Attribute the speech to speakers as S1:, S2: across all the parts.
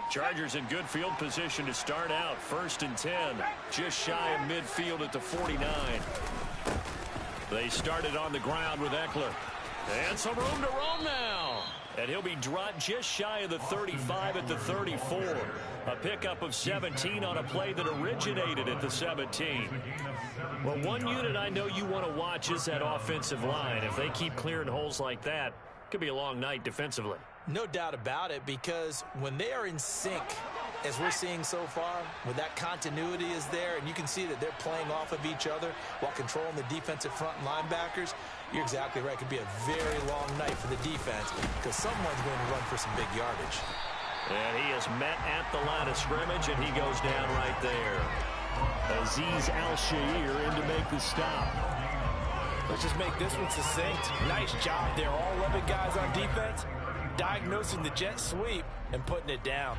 S1: Chargers in good field position to start out. 1st and 10. Just shy of midfield at the 49. They started on the ground with Eckler. And some room to roam now. And he'll be dropped just shy of the 35 at the 34. A pickup of 17 on a play that originated at the 17. Well, one unit I know you want to watch is that offensive line. If they keep clearing holes like that, it could be a long night defensively.
S2: No doubt about it, because when they are in sync, as we're seeing so far, when that continuity is there and you can see that they're playing off of each other while controlling the defensive front and linebackers, you're exactly right. It could be a very long night for the defense because someone's going to run for some big yardage.
S1: And he is met at the line of scrimmage, and he goes down right there. Azeez Al-Shaair in to make the stop.
S3: Let's just make this one succinct. Nice job there. All 11 guys on defense diagnosing the jet sweep and putting it down.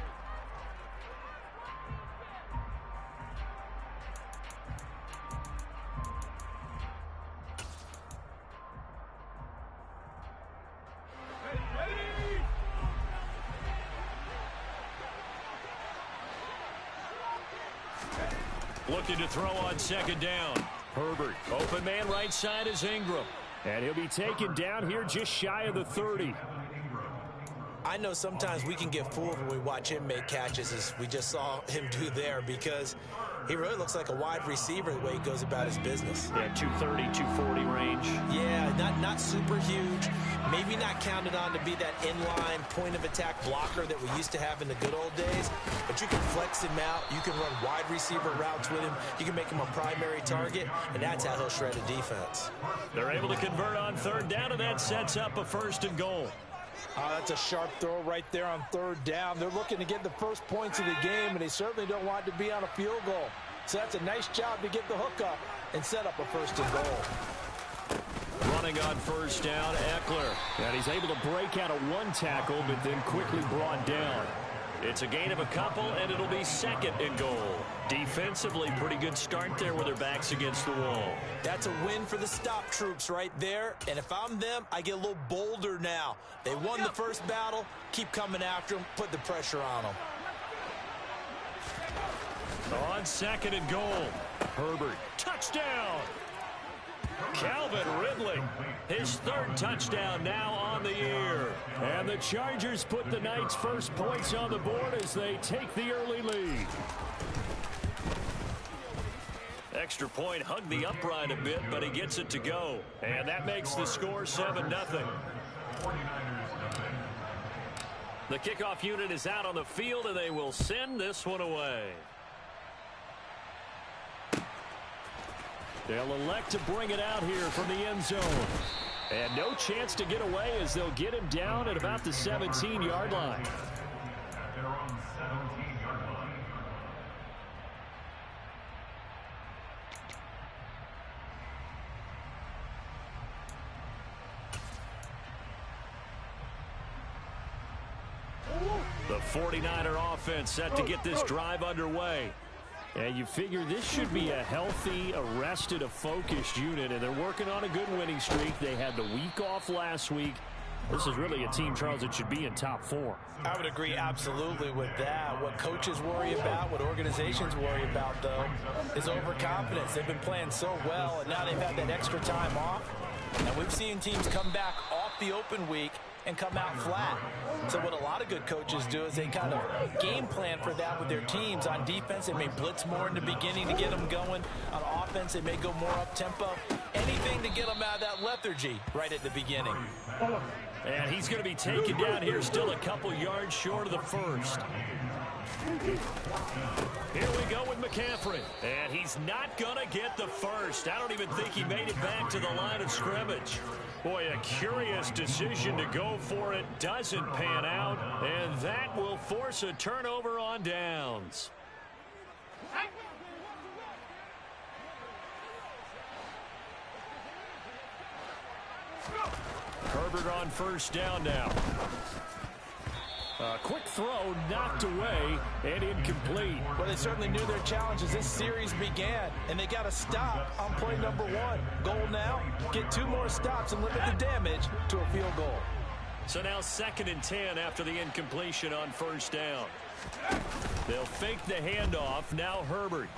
S1: Looking to throw on 2nd down. Herbert, open man right side is Ingram. And he'll be taken down here just shy of the 30.
S2: I know sometimes we can get fooled when we watch him make catches, as we just saw him do there, because he really looks like a wide receiver the way he goes about his business.
S1: Yeah, 230, 240 range.
S2: Yeah, not super huge. Maybe not counted on to be that inline point-of-attack blocker that we used to have in the good old days, but you can flex him out. You can run wide receiver routes with him. You can make him a primary target, and that's how he'll shred a defense.
S1: They're able to convert on 3rd down, and that sets up a 1st and goal.
S3: That's a sharp throw right there on 3rd down. They're looking to get the first points of the game, and they certainly don't want it to be on a field goal. So that's a nice job to get the hook up and set up a 1st and goal.
S1: Running on 1st down, Eckler. And he's able to break out of one tackle, but then quickly brought down. It's a gain of a couple, and it'll be 2nd and goal. Defensively, pretty good start there with their backs against the wall.
S2: That's a win for the stop troops right there. And if I'm them, I get a little bolder now. They won the first battle. Keep coming after them. Put the pressure on them.
S1: On 2nd and goal, Herbert. Touchdown! Calvin Ridley, his 3rd touchdown now on the year. And the Chargers put the night's first points on the board as they take the early lead. Extra point hugged the upright a bit, but he gets it to go. And that makes the score 7-0. The kickoff unit is out on the field, and they will send this one away. They'll elect to bring it out here from the end zone. And no chance to get away as they'll get him down at about the 17-yard line. The 49er offense set to get this drive underway. And you figure this should be a healthy, arrested, a focused unit, and they're working on a good winning streak. They had the week off last week. This is really a team, Charles, that should be in top 4.
S3: I would agree absolutely with that. What coaches worry about, what organizations worry about, though, is overconfidence. They've been playing so well, and now they've had that extra time off. And we've seen teams come back off the open week and come out flat. So what a lot of good coaches do is they kind of game plan for that with their teams. On defense, they may blitz more in the beginning to get them going. On offense, they may go more up-tempo. Anything to get them out of that lethargy right at the beginning.
S1: And he's going to be taken down here, still a couple yards short of the 1st. Here we go with McCaffrey. And he's not going to get the 1st. I don't even think he made it back to the line of scrimmage. Boy, a curious decision to go for it. Doesn't pan out. And that will force a turnover on downs. Herbert on 1st down now. A quick throw knocked away and incomplete.
S3: Well, they certainly knew their challenge as this series began, and they got to stop on play number 1. Goal now, get 2 more stops and limit the damage to a field goal.
S1: So now 2nd and 10 after the incompletion on 1st down. They'll fake the handoff. Now Herbert.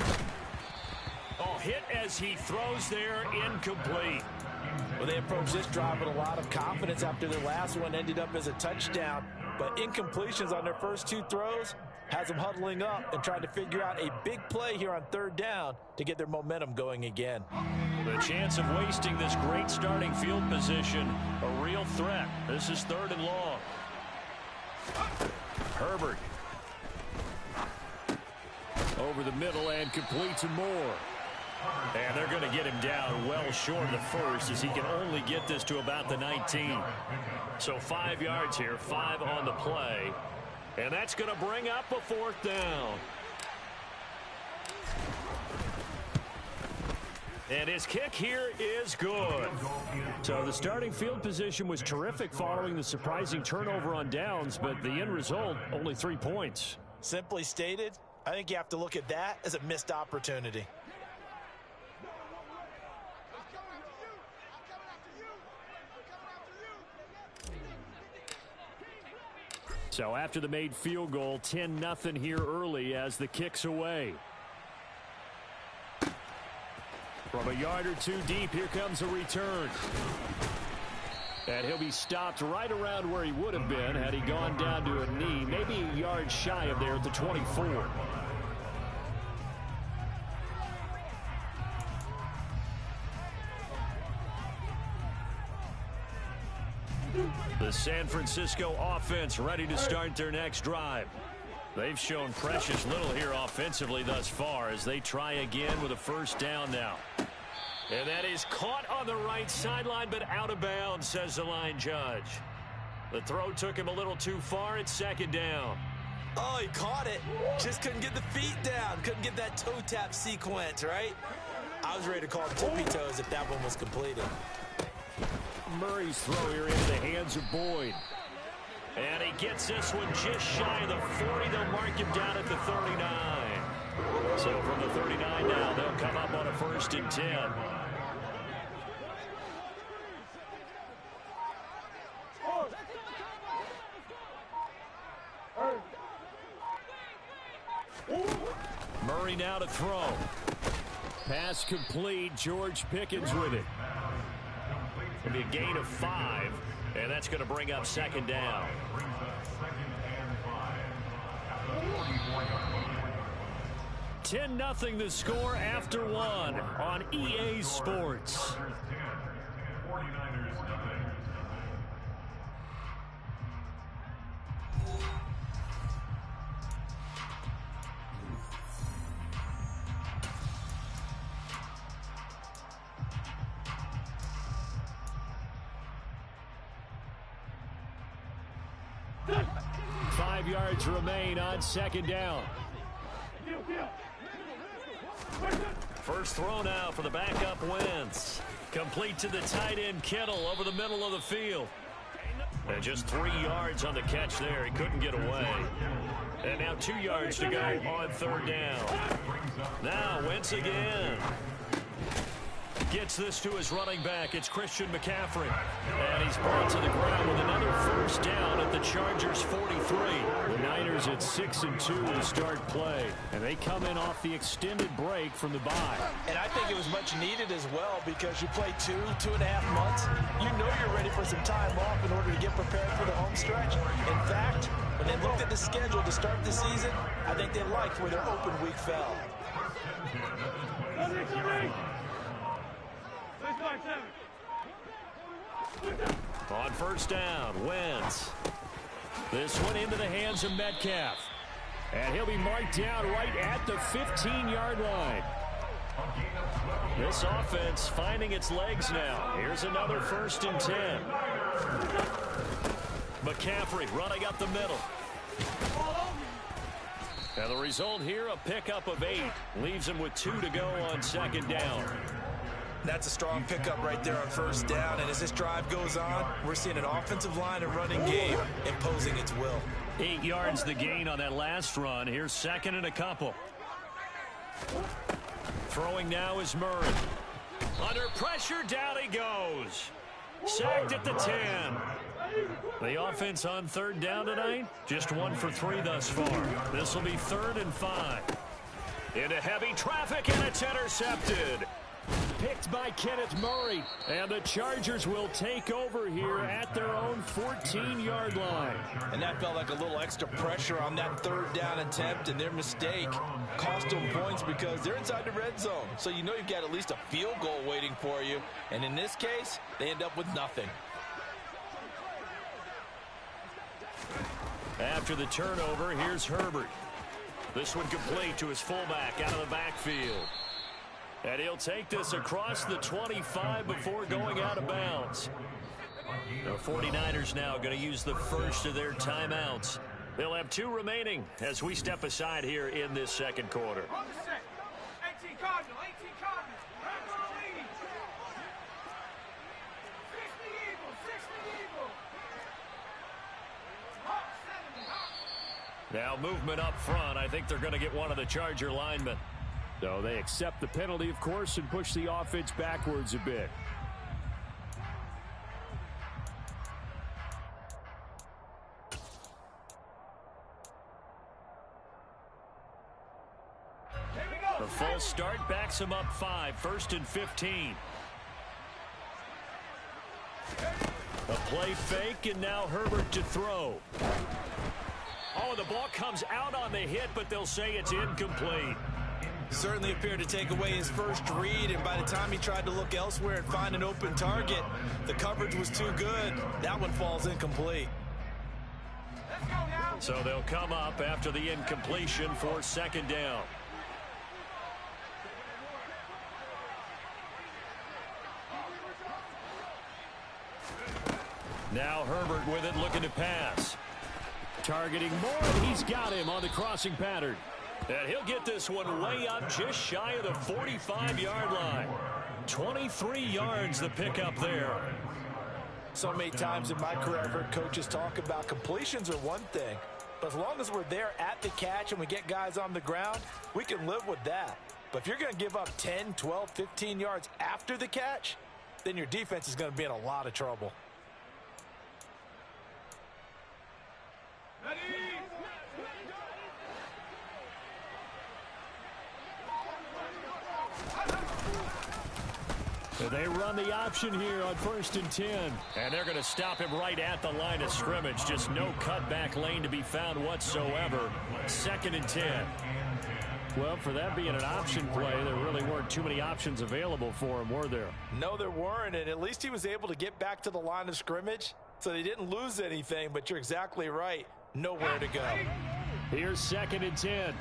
S1: Oh, hit as he throws there, incomplete.
S2: Well, they approached this drive with a lot of confidence after their last one ended up as a touchdown. But incompletions on their first two throws has them huddling up and trying to figure out a big play here on third down to get their momentum going again.
S1: The chance of wasting this great starting field position, a real threat. This is 3rd and long. Herbert. Over the middle and complete to Moore. And they're going to get him down well short of the first as he can only get this to about the 19. So 5 yards here, 5 on the play. And that's going to bring up a 4th down. And his kick here is good. So the starting field position was terrific following the surprising turnover on downs, but the end result, only 3 points.
S2: Simply stated, I think you have to look at that as a missed opportunity.
S1: So after the made field goal, 10-0 here early as the kick's away. From a yard or two deep, here comes a return. And he'll be stopped right around where he would have been had he gone down to a knee, maybe a yard shy of there at the 24. The San Francisco offense ready to start their next drive. They've shown precious little here offensively thus far as they try again with a 1st down now. And that is caught on the right sideline, but out of bounds, says the line judge. The throw took him a little too far. It's 2nd down.
S2: Oh, he caught it. Just couldn't get the feet down. Couldn't get that toe tap sequence, right? I was ready to call tippy toes if that one was completed.
S1: Murray's throw here into the hands of Boyd. And he gets this one just shy of the 40. They'll mark him down at the 39. So from the 39 now, they'll come up on a 1st and 10. Murray now to throw. Pass complete. George Pickens with it. It'll be a gain of 5, and that's going to bring up 2nd down. Ten 10-0 the score after 1 on EA Sports. 5 yards remain on 2nd down. First throw now for the backup Wentz. Complete to the tight end Kittle over the middle of the field. And just 3 yards on the catch there. He couldn't get away. And now 2 yards to go on 3rd down. Now Wentz again. Gets this to his running back. It's Christian McCaffrey. And he's brought to the ground with another 1st down at the Chargers' 43. The Niners at 6-2 to start play. And they come in off the extended break from the bye.
S2: And I think it was much needed as well because you play 2.5 months. You know you're ready for some time off in order to get prepared for the home stretch. In fact, when they looked at the schedule to start the season, I think they liked where their open week fell.
S1: On 1st down, Wentz. This one into the hands of Metcalf. And he'll be marked down right at the 15-yard line. This offense finding its legs now. Here's another 1st and 10. McCaffrey running up the middle. And the result here, a pickup of 8. Leaves him with 2 to go on 2nd down.
S2: That's a strong pickup right there on 1st down. And as this drive goes on, we're seeing an offensive line and running game imposing its will.
S1: 8 yards the gain on that last run. Here's 2nd and a couple. Throwing now is Murray. Under pressure, down he goes. Sacked at the 10. The offense on third down tonight, just 1 for 3 thus far. This will be 3rd and 5. Into heavy traffic, and it's intercepted. Picked by Kenneth Murray. And the Chargers will take over here at their own 14-yard line.
S2: And that felt like a little extra pressure on that 3rd down attempt, and their mistake cost them points because they're inside the red zone. So you know you've got at least a field goal waiting for you. And in this case, they end up with nothing.
S1: After the turnover, here's Herbert. This one complete to his fullback out of the backfield. And he'll take this across the 25 before going out of bounds. The 49ers now going to use the first of their timeouts. They'll have 2 remaining as we step aside here in this second quarter. Now movement up front. I think they're going to get one of the Charger linemen.
S4: So they accept the penalty, of course, and push the offense backwards a bit.
S1: The false start backs him up 5, 1st and 15. A play fake, and now Herbert to throw. Oh, the ball comes out on the hit, but they'll say it's incomplete.
S2: Certainly appeared to take away his first read, and by the time he tried to look elsewhere and find an open target, the coverage was too good. That one falls incomplete.
S1: So they'll come up after the incompletion for 2nd down. Now Herbert with it, looking to pass.
S4: Targeting more, and he's got him on the crossing pattern.
S1: And he'll get this one way up just shy of the 45-yard line. 23 yards the pickup there.
S2: So many times in my career, I've heard coaches talk about completions are one thing, but as long as we're there at the catch and we get guys on the ground, we can live with that. But if you're going to give up 10, 12, 15 yards after the catch, then your defense is going to be in a lot of trouble.
S4: They run the option here on 1st and 10.
S1: And they're going to stop him right at the line of scrimmage. Just no cutback lane to be found whatsoever. 2nd and 10.
S4: Well, for that being an option play, there really weren't too many options available for him, were there?
S2: No, there weren't, and at least he was able to get back to the line of scrimmage, so they didn't lose anything, but you're exactly right. Nowhere to go.
S4: Here's 2nd and 10.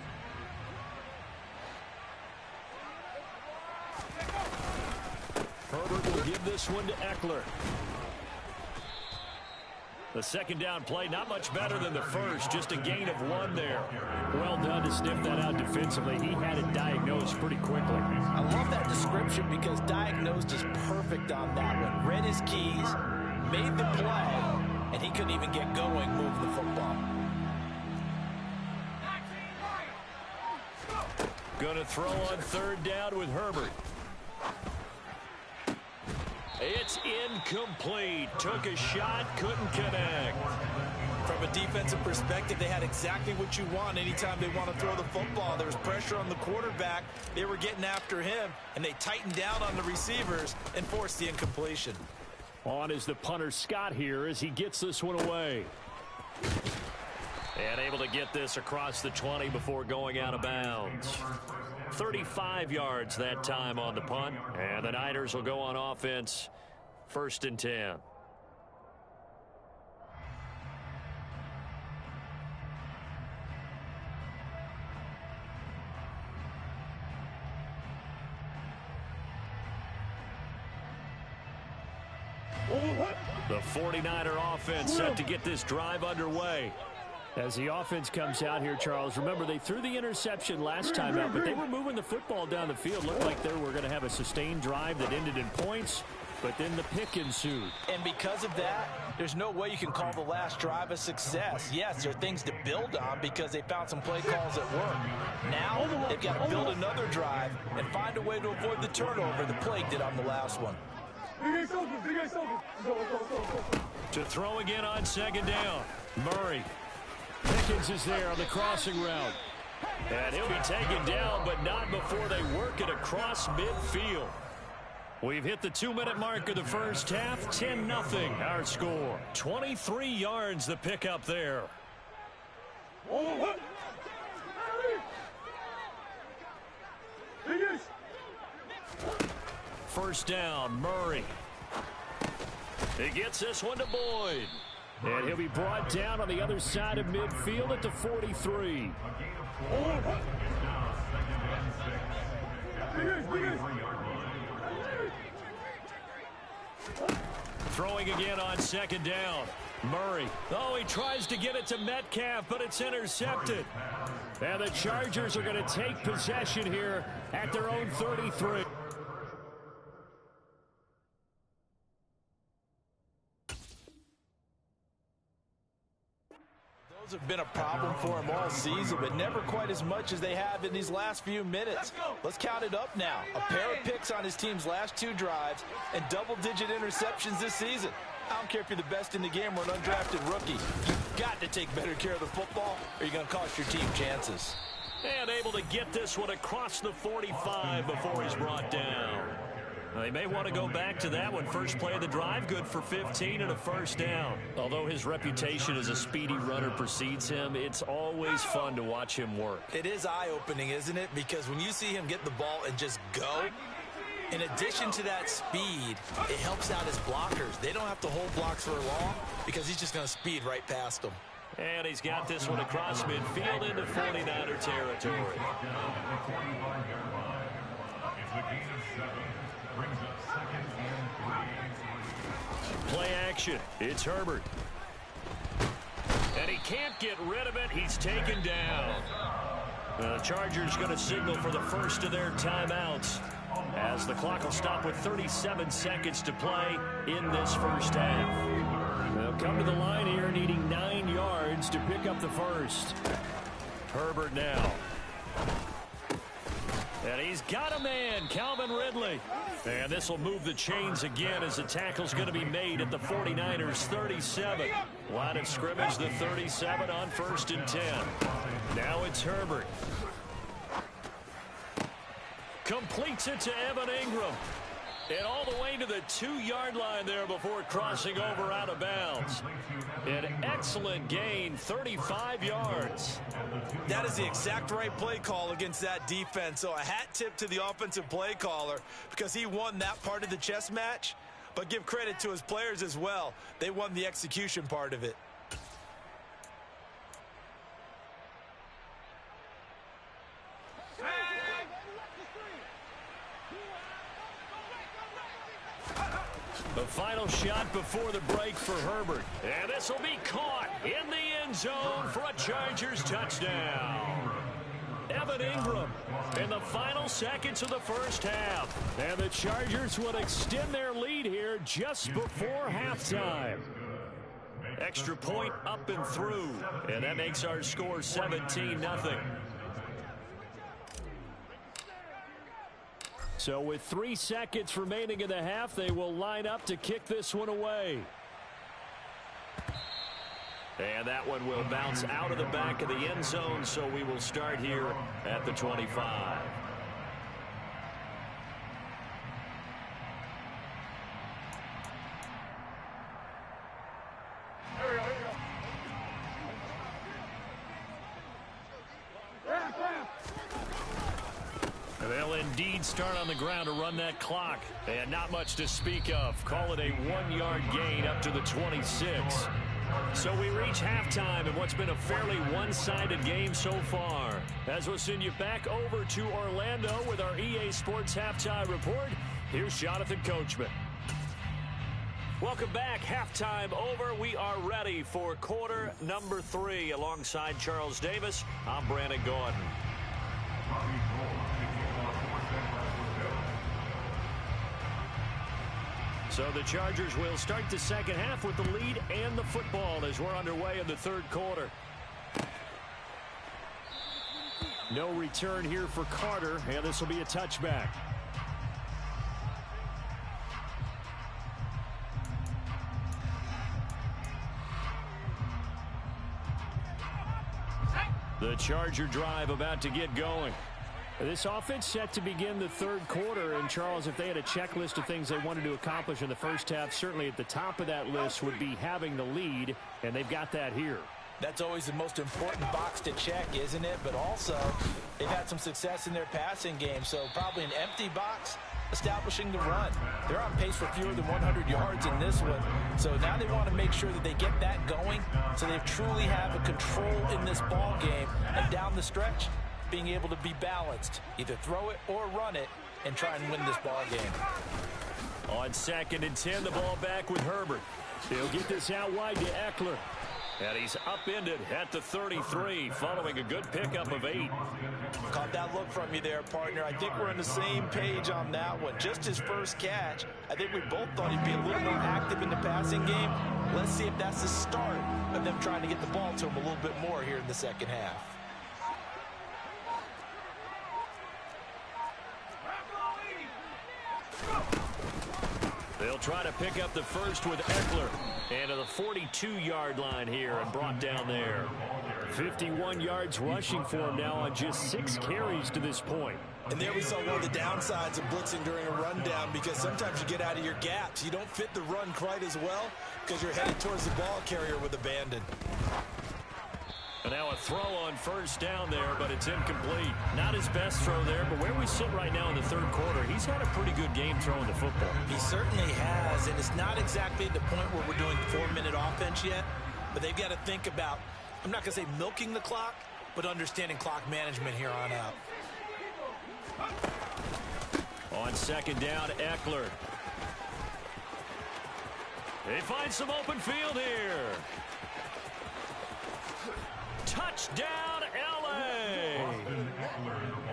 S1: Herbert will give this one to Eckler. The 2nd down play, not much better than the first, just a gain of 1 there.
S4: Well done to sniff that out defensively. He had it diagnosed pretty quickly.
S2: I love that description because diagnosed is perfect on that one. Read his keys, made the play, and he couldn't even get going moving the football.
S1: Going to throw on 3rd down with Herbert. It's incomplete. Took a shot, couldn't connect.
S2: From a defensive perspective, they had exactly what you want anytime they want to throw the football. There was pressure on the quarterback. They were getting after him, and they tightened down on the receivers and forced the incompletion.
S4: On is the punter Scott here as he gets this one away.
S1: And able to get this across the 20 before going out of bounds. 35 yards that time on the punt. And the Niners will go on offense. 1st and 10. The 49er offense set to get this drive underway.
S4: As the offense comes out here, Charles, remember they threw the interception last time out, but they were moving the football down the field. Looked like they were going to have a sustained drive that ended in points, but then the pick ensued.
S2: And because of that, there's no way you can call the last drive a success. Yes, there are things to build on because they found some play calls that work. Now, they've got to build another drive and find a way to avoid the turnover the plague did on the last one.
S1: To throw again on second down. Murray. Pickens is there on the crossing route. And he'll be taken down, but not before they work it across midfield. We've hit the 2-minute mark of the first half. 10-0 our score. 23 yards the pickup there. First down, Murray. He gets this one to Boyd.
S4: And he'll be brought down on the other side of midfield at the 43.
S1: Throwing again on second down. Murray. Oh, he tries to get it to Metcalf, but it's intercepted.
S4: And the Chargers are going to take possession here at their own 33.
S2: Have been a problem for him all season, but never quite as much as they have in these last few minutes. Let's count it up now. A pair of picks on his team's last 2 drives and double-digit interceptions this season. I don't care if you're the best in the game or an undrafted rookie. You've got to take better care of the football or you're going to cost your team chances.
S1: And able to get this one across the 45 before he's brought down. They may want to go back to that one. First play of the drive, good for 15 and a first down. Although his reputation as a speedy runner precedes him, it's always fun to watch him work.
S2: It is eye-opening, isn't it? Because when you see him get the ball and just go, in addition to that speed, it helps out his blockers. They don't have to hold blocks for long because he's just going to speed right past them.
S1: And he's got this one across midfield into 49er territory. Play action. It's Herbert. And he can't get rid of it. He's taken down. The Chargers going to signal for the first of their timeouts as the clock will stop with 37 seconds to play in this first half.
S4: They'll come to the line here needing 9 yards to pick up the first.
S1: Herbert now. And he's got a man, Calvin Ridley. And this will move the chains again as the tackle's going to be made at the 49ers 37. Line of scrimmage, the 37 on 1st and 10. Now it's Herbert. Completes it to Evan Ingram. And all the way to the 2-yard line there before crossing over out of bounds. An excellent gain, 35 yards.
S2: That is the exact right play call against that defense. So a hat tip to the offensive play caller because he won that part of the chess match. But give credit to his players as well. They won the execution part of it.
S1: The final shot before the break for Herbert. And this will be caught in the end zone for a Chargers touchdown. Evan Ingram in the final seconds of the first half.
S4: And the Chargers will extend their lead here just before halftime.
S1: Extra point up and through. And that makes our score 17-0.
S4: So with 3 seconds remaining in the half, they will line up to kick this one away.
S1: And that one will bounce out of the back of the end zone, so we will start here at the 25. They'll indeed start on the ground to run that clock. And not much to speak of. Call it a 1-yard gain up to the 26. So we reach halftime in what's been a fairly one-sided game so far. As we'll send you back over to Orlando with our EA Sports Halftime Report, here's Jonathan Coachman. Welcome back. Halftime over. We are ready for quarter number 3. Alongside Charles Davis, I'm Brandon Gordon. So the Chargers will start the second half with the lead and the football as we're underway in the third quarter.
S4: No return here for Carter, and this will be a touchback.
S1: The Charger drive about to get going.
S4: This offense set to begin the third quarter. And, Charles, if they had a checklist of things they wanted to accomplish in the first half, certainly at the top of that list would be having the lead, and they've got that here.
S2: That's always the most important box to check, isn't it? But also, they've had some success in their passing game, so probably an empty box establishing the run. They're on pace for fewer than 100 yards in this one, so now they want to make sure that they get that going so they truly have a control in this ball game, and down the stretch, being able to be balanced, either throw it or run it, and try and win this ball game.
S1: On 2nd and 10, the ball back with Herbert.
S4: They'll get this out wide to Eckler.
S1: And he's upended at the 33, following a good pickup of 8.
S2: Caught that look from you there, partner. I think we're on the same page on that one. Just his first catch. I think we both thought he'd be a little more active in the passing game. Let's see if that's the start of them trying to get the ball to him a little bit more here in the second half.
S1: They'll try to pick up the first with Eckler. And to the 42-yard line here and brought down there.
S4: 51 yards rushing for him now on just 6 carries to this point.
S2: And there we saw one of the downsides of blitzing during a rundown, because sometimes you get out of your gaps. You don't fit the run quite as well because you're headed towards the ball carrier with abandon.
S1: And now a throw on first down there, but it's incomplete. Not his best throw there, but where we sit right now in the third quarter, he's had a pretty good game throwing the football.
S2: He certainly has, and it's not exactly the point where we're doing 4-minute offense yet, but they've got to think about, I'm not going to say milking the clock, but understanding clock management here on out.
S1: On 2nd down, Eckler. They find some open field here. Touchdown, L.A.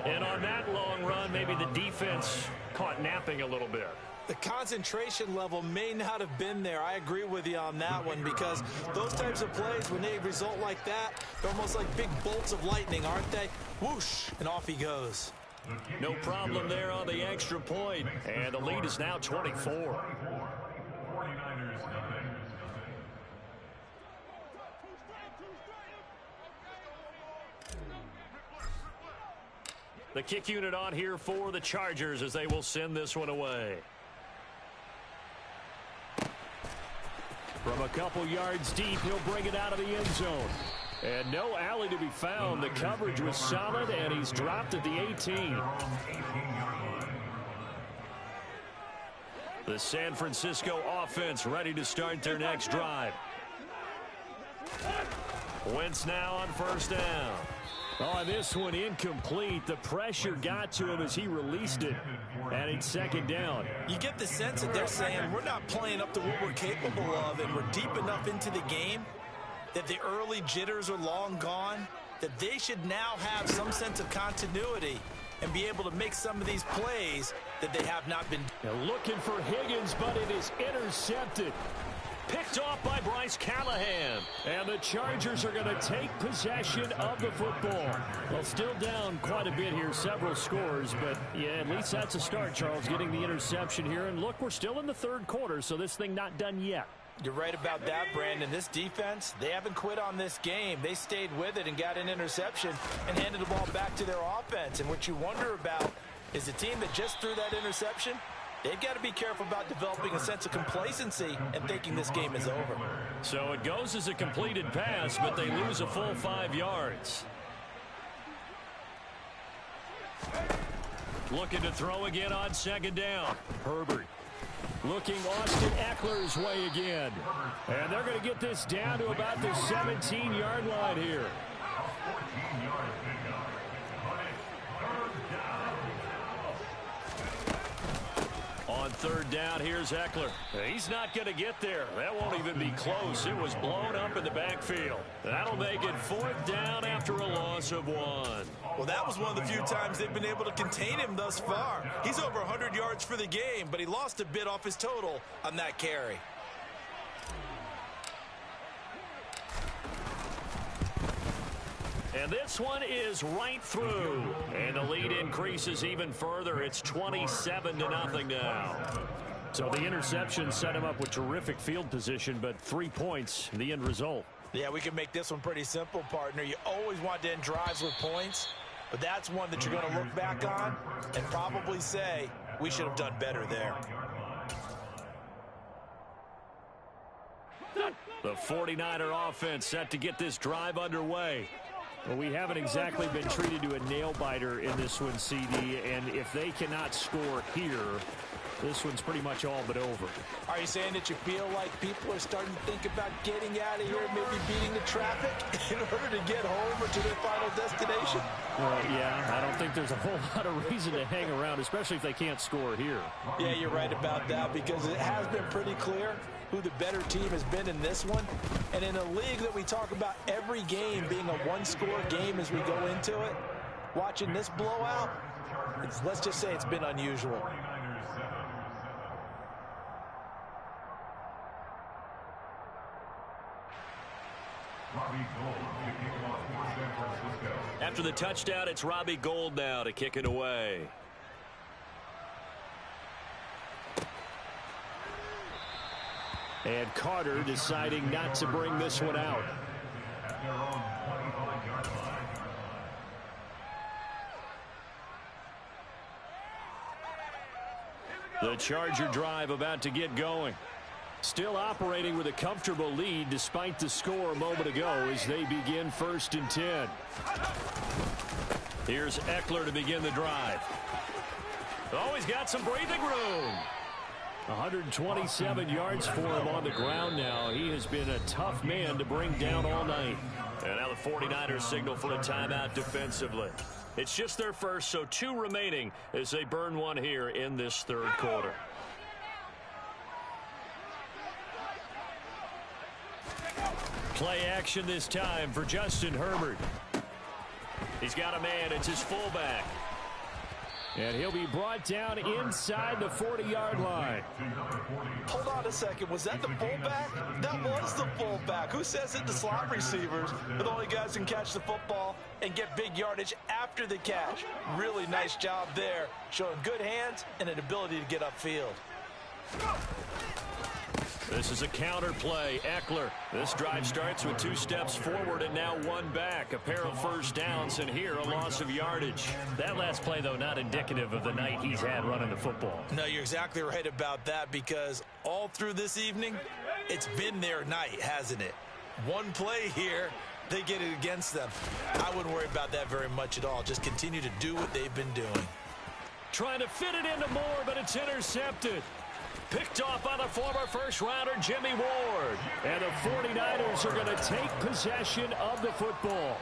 S1: And on that long run, maybe the defense caught napping a little bit.
S2: The concentration level may not have been there. I agree with you on that one, because those types of plays, when they result like that, they're almost like big bolts of lightning, aren't they? Whoosh, and off he goes.
S1: No problem there on the extra point, and the lead is now 24. The kick unit on here for the Chargers as they will send this one away.
S4: From a couple yards deep, he'll bring it out of the end zone. And no alley to be found. The coverage was solid, and he's dropped at the 18.
S1: The San Francisco offense ready to start their next drive. Wentz now on first down.
S4: Oh, this one incomplete. The pressure got to him as he released it. And it's 2nd down.
S2: You get the sense that they're saying we're not playing up to what we're capable of, and we're deep enough into the game that the early jitters are long gone, that they should now have some sense of continuity and be able to make some of these plays that they have not been.
S4: They're looking for Higgins, but it is intercepted.
S1: Picked off by Bryce Callahan.
S4: And the Chargers are going to take possession of the football. Well, still down quite a bit here, several scores, but yeah, at least that's a start, Charles, getting the interception here. And look, we're still in the third quarter, so this thing not done yet.
S2: You're right about that, Brandon. This defense, they haven't quit on this game. They stayed with it and got an interception and handed the ball back to their offense. And what you wonder about is the team that just threw that interception, they've got to be careful about developing a sense of complacency and thinking this game is over.
S1: So it goes as a completed pass, but they lose a full 5 yards. Looking to throw again on 2nd down.
S4: Herbert looking Austin Eckler's way again. And they're going to get this down to about the 17-yard line here.
S1: On 3rd down, here's Eckler. He's not going to get there. That won't even be close. It was blown up in the backfield. That'll make it 4th down after a loss of 1.
S2: Well, that was one of the few times they've been able to contain him thus far. He's over 100 yards for the game, but he lost a bit off his total on that carry.
S1: And this one is right through. And the lead increases even further. It's 27-0 now.
S4: So the interception set him up with terrific field position, but 3 points, the end result.
S3: Yeah, we can make this one pretty simple, partner. You always want to end drives with points, but that's one that you're going to look back on and probably say, we should have done better there.
S1: The 49er offense set to get this drive underway.
S4: Well, we haven't exactly been treated to a nail-biter in this one, CD, and if they cannot score here, this one's pretty much all but over.
S3: Are you saying that you feel like people are starting to think about getting out of here, maybe beating the traffic in order to get home or to their final destination?
S4: Well, yeah, I don't think there's a whole lot of reason to hang around, especially if they can't score here.
S3: Yeah, you're right about that, because it has been pretty clear who the better team has been in this one. And in a league that we talk about every game being a one-score game as we go into it, watching this blowout, let's just say it's been unusual.
S1: After the touchdown, it's Robbie Gould now to kick it away.
S4: And Carter deciding not to bring this one out.
S1: The Charger drive about to get going.
S4: Still operating with a comfortable lead despite the score a moment ago as they begin 1st and 10.
S1: Here's Eckler to begin the drive. Oh, he's got some breathing room.
S4: 127 yards for him on the ground now. He has been a tough man to bring down all night.
S1: And now the 49ers signal for a timeout defensively. It's just their first, so 2 remaining as they burn one here in this 3rd quarter. Play action this time for Justin Herbert. He's got a man. It's his fullback.
S4: And he'll be brought down inside the 40-yard line.
S3: Hold on a second. Was that the fullback? That was the fullback. Who says it to slot receivers? But the only guys who can catch the football and get big yardage after the catch. Really nice job there, showing good hands and an ability to get upfield.
S1: This is a counter play. Eckler. This drive starts with 2 steps forward and now 1 back. A pair of first downs, and here a loss of yardage.
S4: That last play, though, not indicative of the night he's had running the football.
S3: No, you're exactly right about that, because all through this evening, it's been their night, hasn't it? One play here, they get it against them. I wouldn't worry about that very much at all. Just continue to do what they've been doing.
S1: Trying to fit it into Moore, but it's intercepted. Picked off by the former first-rounder, Jimmy Ward.
S4: And the 49ers are going to take possession of the football.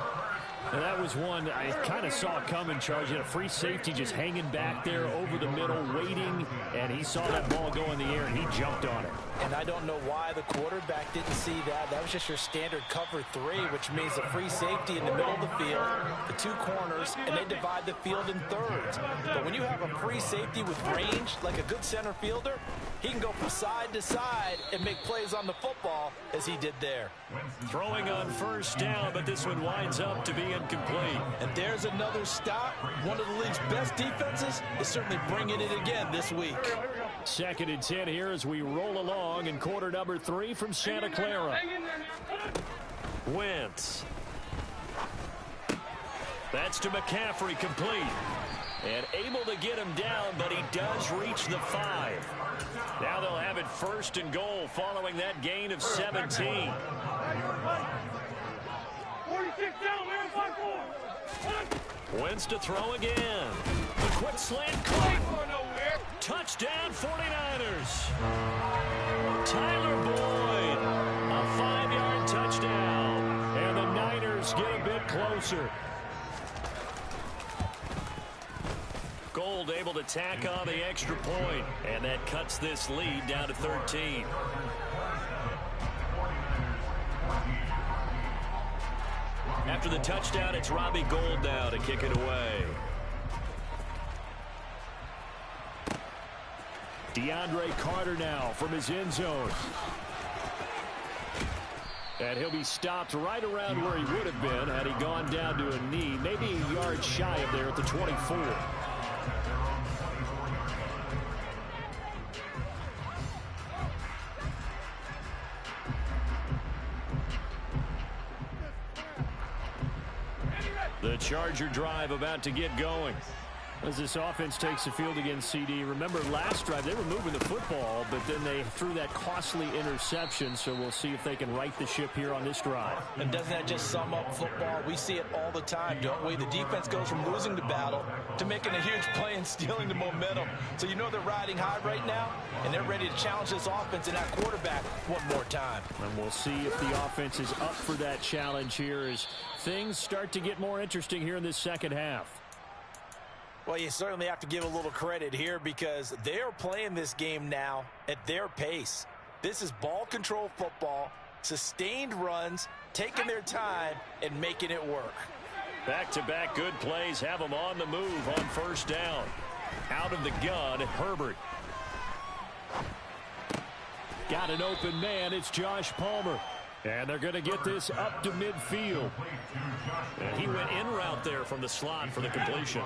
S4: And that was one I kind of saw coming, Charles. You had a free safety just hanging back there over the middle, waiting, and he saw that ball go in the air, and he jumped on it.
S3: And I don't know why the quarterback didn't see that. That was just your standard cover 3, which means a free safety in the middle of the field, the 2 corners, and they divide the field in thirds. But when you have a free safety with range, like a good center fielder, he can go from side to side and make plays on the football as he did there.
S1: Throwing on first down, but this one winds up to be incomplete.
S3: And there's another stop. One of the league's best defenses is certainly bringing it again this week.
S4: 2nd and 10 here as we roll along in quarter number 3 from Santa Clara.
S1: Wentz. That's to McCaffrey, complete. And able to get him down, but he does reach the 5. Now they'll have it 1st and goal following that gain of 17. Wentz to throw again. The quick slant, caught. Touchdown, 49ers. Tyler Boyd, a 5-yard touchdown.
S4: And the Niners get a bit closer.
S1: Gould able to tack on the extra point, and that cuts this lead down to 13. After the touchdown, it's Robbie Gould now to kick it away.
S4: DeAndre Carter now from his end zone. And he'll be stopped right around where he would have been had he gone down to a knee, maybe a yard shy of there at the 24.
S1: The Charger drive about to get going.
S4: As this offense takes the field against CD, remember last drive they were moving the football, but then they threw that costly interception, so we'll see if they can right the ship here on this drive.
S2: And doesn't that just sum up football? We see it all the time, don't we? The defense goes from losing the battle to making a huge play and stealing the momentum. So you know they're riding high right now, and they're ready to challenge this offense and that quarterback one more time.
S4: And we'll see if the offense is up for that challenge here as things start to get more interesting here in this second half.
S2: Well, you certainly have to give a little credit here because they are playing this game now at their pace. This is ball control football, sustained runs, taking their time, and making it work.
S1: Back-to-back good plays have them on the move on first down. Out of the gun, Herbert.
S4: Got an open man. It's Josh Palmer. And they're going to get this up to midfield.
S1: And he went in route there from the slot for the completion.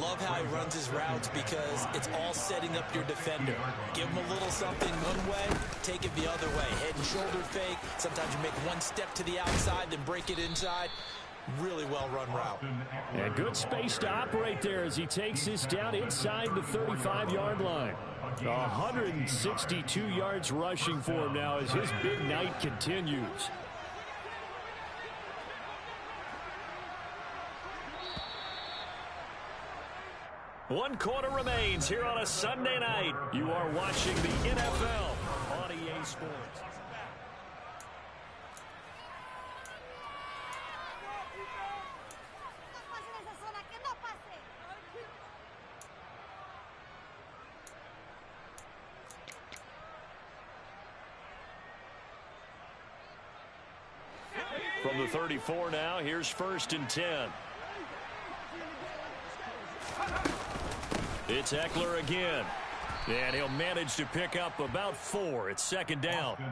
S2: Love how he runs his routes because it's all setting up your defender. Give him a little something one way, take it the other way. Head and shoulder fake. Sometimes you make one step to the outside, then break it inside. Really well-run route.
S4: And good space to operate there as he takes this down inside the 35-yard line. 162 yards rushing for him now as his big night continues.
S1: One quarter remains here on a Sunday night. You are watching the NFL on EA Sports. From the 34 now, here's 1st and 10. It's Eckler again. And he'll manage to pick up about 4. It's 2nd down.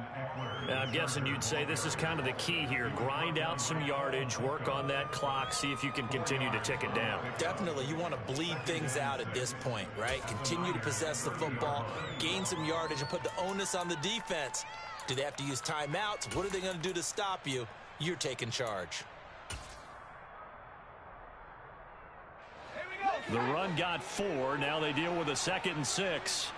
S1: Now, I'm guessing you'd say this is kind of the key here. Grind out some yardage, work on that clock, see if you can continue to tick it down.
S2: Definitely, you want to bleed things out at this point, right? Continue to possess the football, gain some yardage, and put the onus on the defense. Do they have to use timeouts? What are they going to do to stop you? You're taking charge.
S1: The run got 4. Now they deal with a 2nd and 6.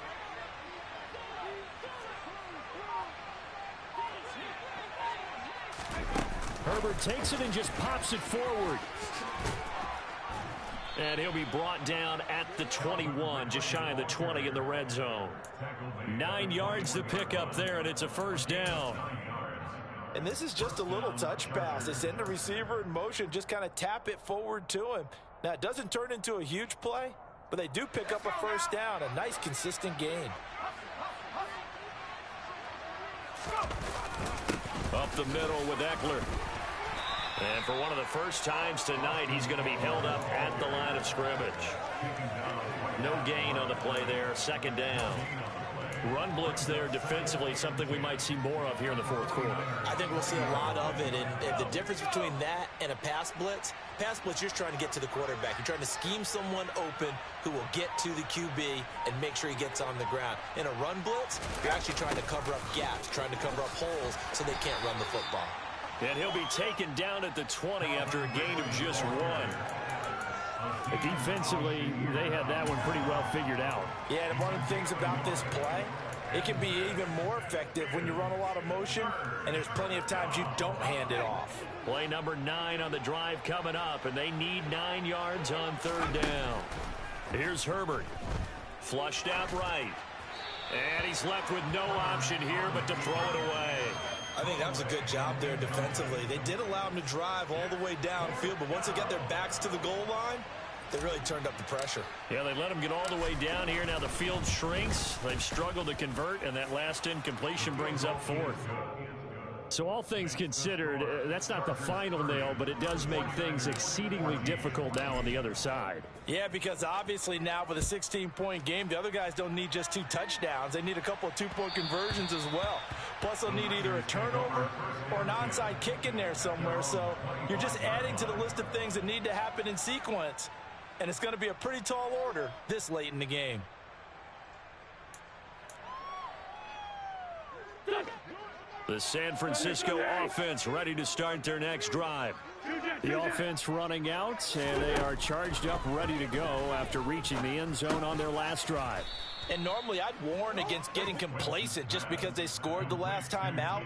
S4: Herbert takes it and just pops it forward.
S1: And he'll be brought down at the 21, just shy of the 20 in the red zone. 9 yards to pick up there, and it's a 1st down.
S2: And this is just a little touch pass. They send the receiver in motion, just kind of tap it forward to him. Now, it doesn't turn into a huge play, but they do pick up a 1st down, a nice, consistent gain.
S1: Up the middle with Eckler. And for one of the first times tonight, he's going to be held up at the line of scrimmage. No gain on the play there, 2nd down. Run blitz there defensively, something we might see more of here in the 4th quarter.
S2: I think we'll see a lot of it, and the difference between that and a pass blitz, you're just trying to get to the quarterback. You're trying to scheme someone open who will get to the QB and make sure he gets on the ground. In a run blitz, you're actually trying to cover up gaps, trying to cover up holes so they can't run the football.
S1: And he'll be taken down at the 20 after a gain of just 1.
S4: Defensively, they had that one pretty well figured out.
S2: Yeah, and one of the things about this play, it can be even more effective when you run a lot of motion, and there's plenty of times you don't hand it off.
S1: Play number 9 on the drive coming up, and they need 9 yards on 3rd down. Here's Herbert. Flushed out right. And he's left with no option here but to throw it away.
S2: I think that was a good job there defensively. They did allow him to drive all the way downfield, but once they got their backs to the goal line, they really turned up the pressure.
S1: Yeah, they let him get all the way down here. Now the field shrinks. They've struggled to convert, and that last incompletion brings up 4th.
S4: So all things considered, that's not the final nail, but it does make things exceedingly difficult now on the other side.
S2: Yeah, because obviously now with a 16-point game, the other guys don't need just 2 touchdowns. They need a couple of 2-point conversions as well. Plus, they'll need either a turnover or an onside kick in there somewhere. So you're just adding to the list of things that need to happen in sequence. And it's going to be a pretty tall order this late in the game.
S1: The San Francisco offense ready to start their next drive.
S4: The offense running out, and they are charged up, ready to go after reaching the end zone on their last drive.
S2: And normally I'd warn against getting complacent just because they scored the last time out.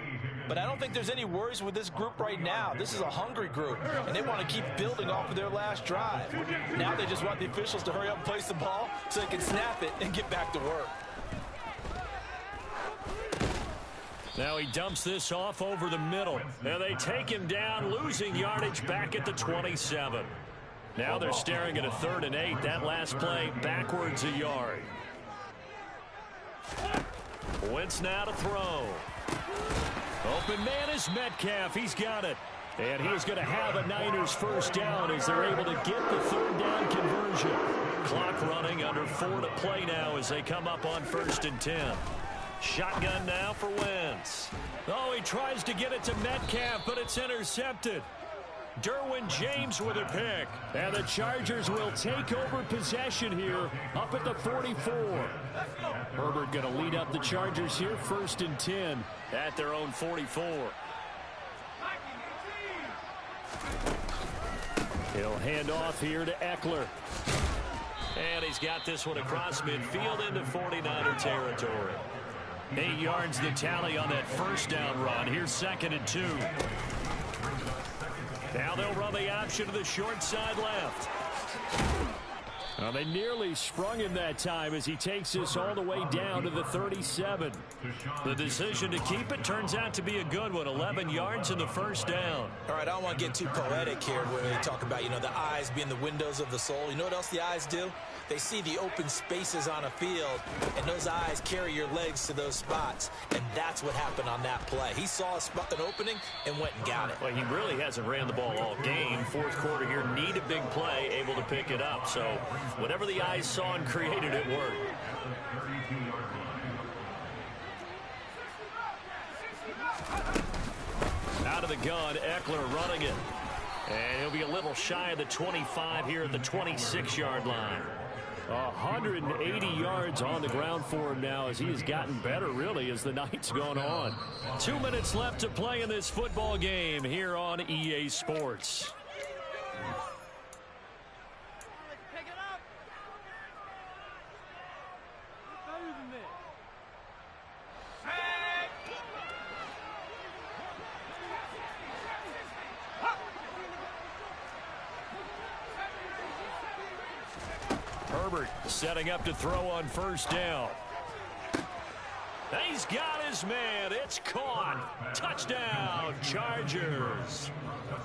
S2: But I don't think there's any worries with this group right now. This is a hungry group, and they want to keep building off of their last drive. Now they just want the officials to hurry up and place the ball so they can snap it and get back to work.
S1: Now he dumps this off over the middle. And they take him down, losing yardage back at the 27. Now they're staring at a 3rd and 8. That last play backwards a yard. Wentz now to throw. Open man is Metcalf. He's got it. And he is going to have a Niners first down as they're able to get the 3rd down conversion. Clock running under 4 to play now as they come up on 1st and 10. Shotgun now for Wentz. Oh, he tries to get it to Metcalf, but it's intercepted. Derwin James with a pick. And the Chargers will take over possession here up at the 44. Herbert going to lead up the Chargers here, 1st and 10 at their own 44. He'll hand off here to Eckler. And he's got this one across midfield into 49er territory. 8 yards the tally on that first down run. Here's 2nd and 2. Now they'll run the option to the short side left. Well, they nearly sprung him that time as he takes this all the way down to the 37. The decision to keep it turns out to be a good one. 11 yards in the first down.
S2: All right, I don't want to get too poetic here when they talk about, the eyes being the windows of the soul. You know what else the eyes do? They see the open spaces on a field, and those eyes carry your legs to those spots, and that's what happened on that play. He saw an opening and went and got it.
S1: Well, he really hasn't ran the ball all game. 4th quarter here, need a big play, able to pick it up. So whatever the eyes saw and created, it worked. Out of the gun, Eckler running it. And he'll be a little shy of the 25 here at the 26-yard line. 180 yards on the ground for him now as he has gotten better, really, as the night's gone on. 2 minutes left to play in this football game here on EA Sports. Herbert setting up to throw on 1st down. He's got his man. It's caught. Touchdown, Chargers.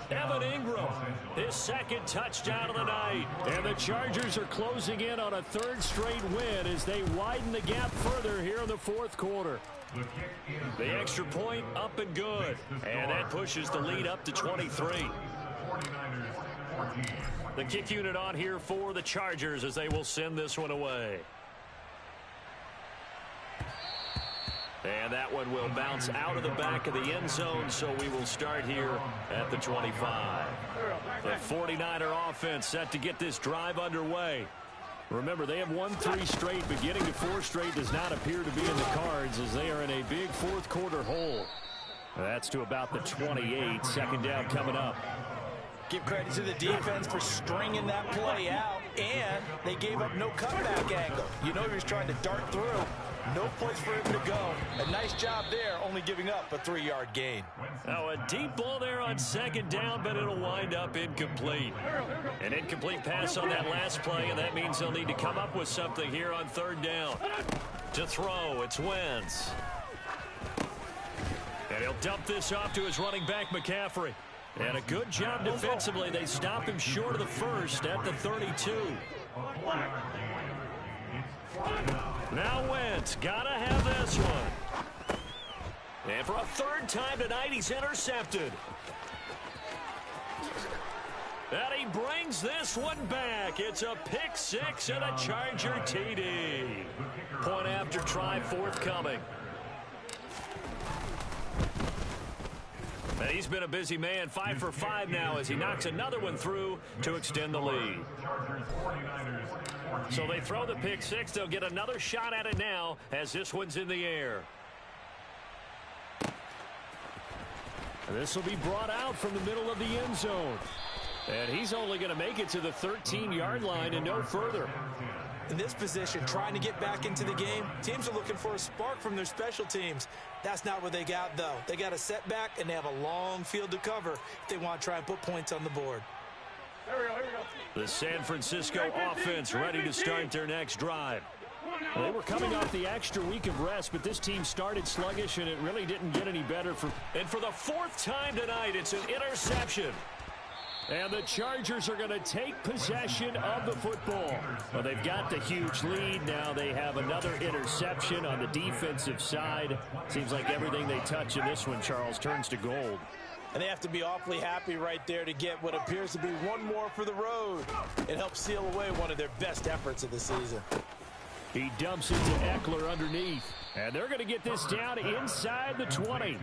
S1: Evan Ingram, his 2nd touchdown of the night. And the Chargers are closing in on a 3rd straight win as they widen the gap further here in the 4th quarter. The extra point up and good. And that pushes the lead up to 23. The kick unit on here for the Chargers as they will send this one away. And that one will bounce out of the back of the end zone, so we will start here at the 25. The 49er offense set to get this drive underway. Remember, they have won 3 straight, but getting to 4 straight does not appear to be in the cards as they are in a big 4th quarter hole. That's to about the 28. 2nd down coming up.
S2: Give credit to the defense for stringing that play out, and they gave up no cutback angle. He was trying to dart through. No place for him to go. A nice job there, only giving up a 3-yard gain.
S1: Now a deep ball there on 2nd down, but it'll wind up incomplete. An incomplete pass on that last play, and that means they'll need to come up with something here on 3rd down. To throw, it's Wentz. And he'll dump this off to his running back, McCaffrey. And a good job defensively. They stop him short of the 1st at the 32. Now Wentz, gotta have this one. And for a 3rd time tonight, he's intercepted. And he brings this one back. It's a pick 6 and a Charger TD. Point after try forthcoming. And he's been a busy man, 5 for 5 now as he knocks another one through to extend the lead. So they throw the pick 6. They'll get another shot at it now as this one's in the air.
S4: This will be brought out from the middle of the end zone. And he's only going to make it to the 13-yard line and no further.
S2: In this position, trying to get back into the game, teams are looking for a spark from their special teams. That's not what they got, though. They got a setback, and they have a long field to cover if they want to try and put points on the board.
S1: The San Francisco offense ready to start their next drive.
S4: They were coming off the extra week of rest, but this team started sluggish, and it really didn't get any better.
S1: And for the fourth time tonight, it's an interception.
S4: And the Chargers are going to take possession of the football. Well, they've got the huge lead. Now they have another interception on the defensive side. Seems like everything they touch in this one, Charles, turns to gold.
S2: And they have to be awfully happy right there to get what appears to be one more for the road. It helps seal away one of their best efforts of the season.
S4: He dumps it to Eckler underneath. And they're going to get this down inside the 20.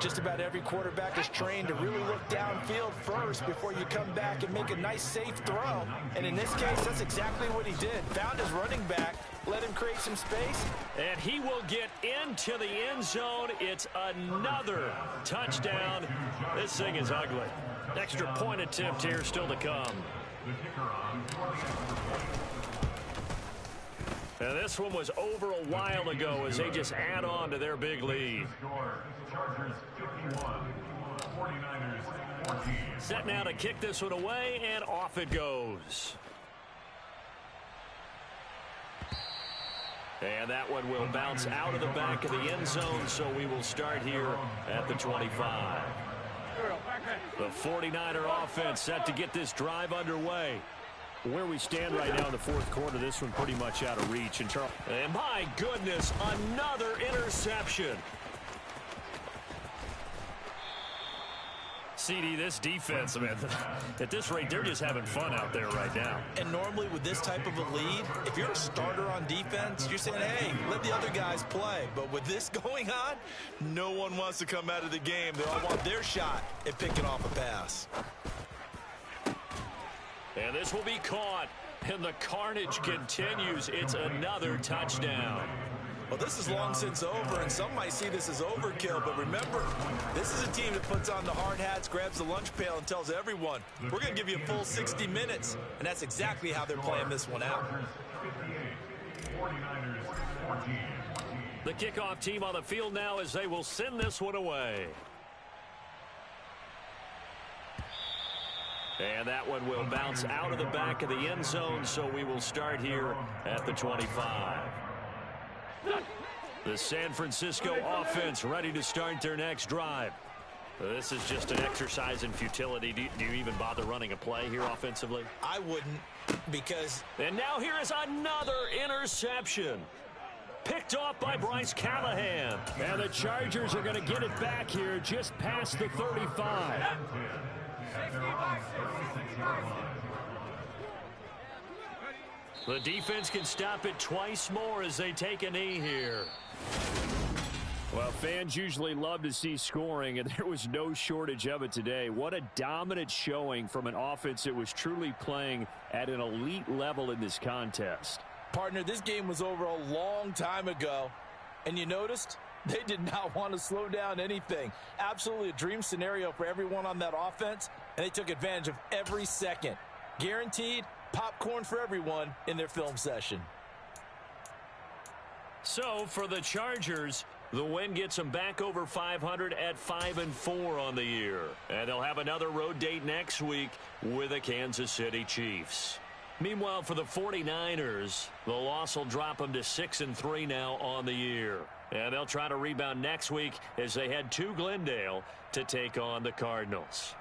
S2: Just about every quarterback is trained to really look downfield first before you come back and make a nice, safe throw. And in this case, that's exactly what he did. Found his running back, let him create some space.
S1: And he will get into the end zone. It's another touchdown. This thing is ugly. Extra point attempt here still to come. And this one was over a while ago as they just add on to their big lead. Set now to kick this one away, and off it goes. And that one will bounce out of the back of the end zone, so we will start here at the 25. The 49er offense set to get this drive underway.
S4: Where we stand right now in the fourth quarter, this one pretty much out of reach.
S1: And my goodness, another interception. CD, this defense, man, at this rate, they're just having fun out there right now.
S2: And normally with this type of a lead, if you're a starter on defense, you're saying, hey, let the other guys play. But with this going on, no one wants to come out of the game. They all want their shot at picking off a pass.
S1: And this will be caught, and the carnage continues. It's another touchdown.
S2: Well, this is long since over, and some might see this as overkill. But remember, this is a team that puts on the hard hats, grabs the lunch pail, and tells everyone, we're going to give you a full 60 minutes. And that's exactly how they're playing this one out.
S1: The kickoff team on the field now as they will send this one away. And that one will bounce out of the back of the end zone, so we will start here at the 25. The San Francisco offense ready to start their next drive. This is just an exercise in futility. Do you even bother running a play here offensively?
S2: I wouldn't, because...
S1: And now here is another interception. Picked off by Bryce Callahan.
S4: And the Chargers are going to get it back here just past the 35.
S1: The defense can stop it twice more as they take a knee here.
S4: Well, fans usually love to see scoring, and there was no shortage of it today. What a dominant showing from an offense that was truly playing at an elite level in this contest.
S2: Partner, this game was over a long time ago, and you noticed they did not want to slow down anything. Absolutely a dream scenario for everyone on that offense, and they took advantage of every second. Guaranteed popcorn for everyone in their film session.
S1: So for the Chargers, the win gets them back over 500 at 5-4 on the year. And they'll have another road date next week with the Kansas City Chiefs. Meanwhile, for the 49ers, the loss will drop them to 6-3 now on the year. And they'll try to rebound next week as they head to Glendale to take on the Cardinals.